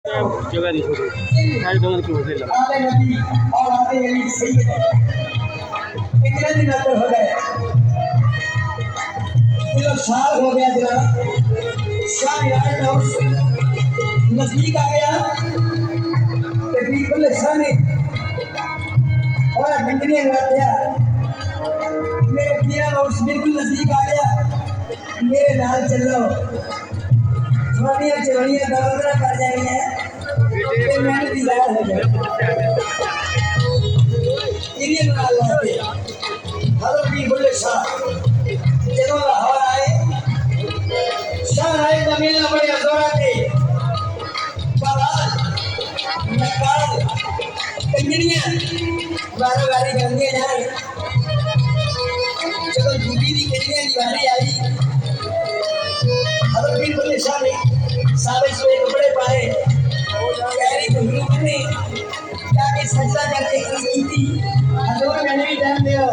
जगह नहीं छोड़ी सारे दमन की होटल लगा आते नबी और आते अली सैयद कितने दिन अंदर हो गए किलो साल हो गया जरा शाह यार दोस्त नजदीक आ गया तकरीबन सामने और बिजली लगाया मेरे पिया दोस्त बिल्कुल नजदीक आ गया मेरे नाल चलो जवानियां जवानियां दरदरा कर जाएंगे फिर मैंने दीदार हो गया इन्हीं नाल लाते हलो भी बोले शाह जब लाहौर आए शाह आए तो मिलना बड़े अजोरा थे बारात नकाल कंजड़ियां बारह बारी गंगे जाए जब दूधी दी कंजड़ियां की बारी आई हलो भी बोले शाह ने सारे सोए कपड़े पाए कैरी घुंघरू बने जाके सजदा करके की थी हजूर मैंने भी टाइम दिया